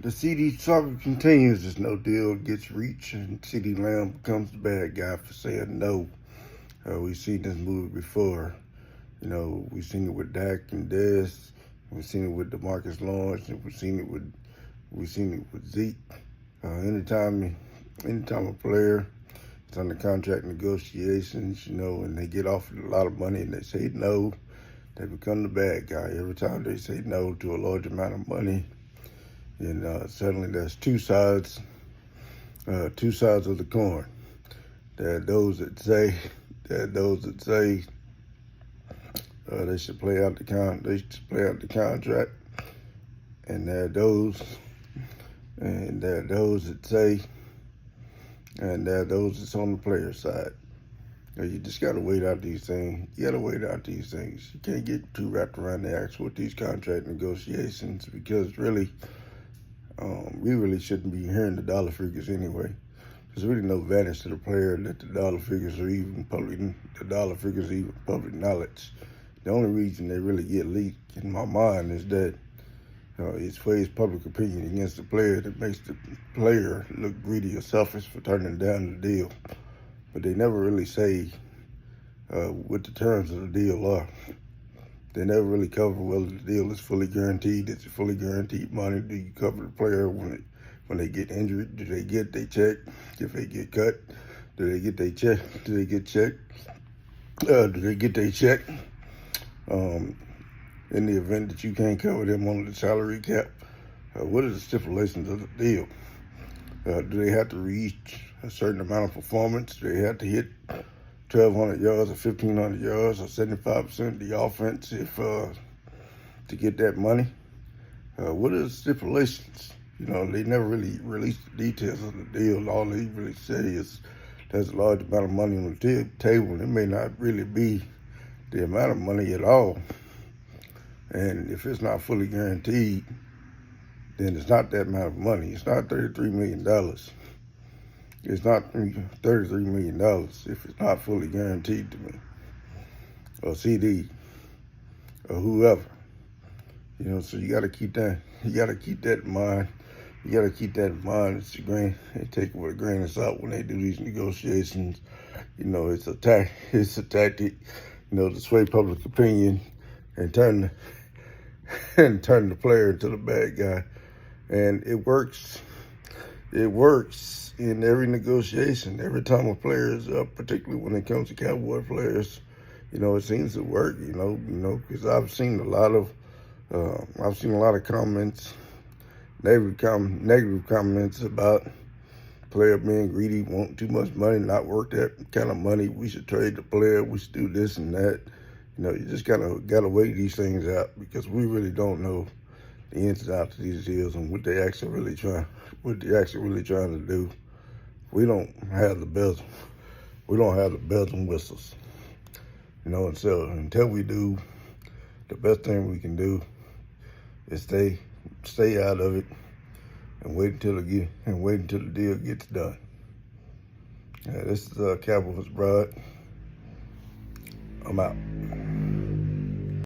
The Ceedee saga continues as no deal gets reached and Ceedee Lamb becomes the bad guy for saying no. We've seen this movie before. We've seen it with Dak and Dez. We've seen it with DeMarcus Lawrence, and we've seen it with Zeke. Anytime a player is under contract negotiations, and they get offered a lot of money and they say no, they become the bad guy. Every time they say no to a large amount of money, and suddenly there's two sides of the coin. There are those that say they should play out the contract, and there are those that say, and there are those that's on the player side. You just gotta wait out these things. You can't get too wrapped around the axle with these contract negotiations, because really, we really shouldn't be hearing the dollar figures anyway. There's really no advantage to the player that the dollar figures are even public knowledge. The only reason they really get leaked, in my mind, is that it sways public opinion against the player, that makes the player look greedy or selfish for turning down the deal. But they never really say what the terms of the deal are. They never really cover whether the deal is fully guaranteed. It's fully guaranteed money. Do you cover the player when they get injured? Do they get their check? If they get cut, do they get their check? Do they get checked? Do they get their check? In the event that you can't cover them under the salary cap, what are the stipulations of the deal? Do they have to reach a certain amount of performance? Do they have to hit 1,200 yards or 1,500 yards or 75% of the offense to get that money? What are the stipulations? They never really release the details of the deal. All they really say is there's a large amount of money on the table. It may not really be the amount of money at all. And if it's not fully guaranteed, then it's not that amount of money. It's not $33 million. It's not $33 million if it's not fully guaranteed to me, or CD, or whoever. So you got to keep that. You got to keep that in mind. You got to keep that in mind. They take it with a grain of salt when they do these negotiations. It's a tactic. To sway public opinion and turn the player into the bad guy. And it works. It works in every negotiation. Every time a player is up, particularly when it comes to Cowboy players, it seems to work. Because I've seen a lot of comments, negative comments about player being greedy, wanting too much money, not worth that kind of money. We should trade the player. We should do this and that. You just kind of got to weigh these things out, because we really don't know the ins and outs of these deals and what they're actually really trying to do. We don't have the bells. We don't have the bells and whistles. And so until we do, the best thing we can do is stay out of it and wait until the deal gets done. This is Cowboys Broad. I'm out.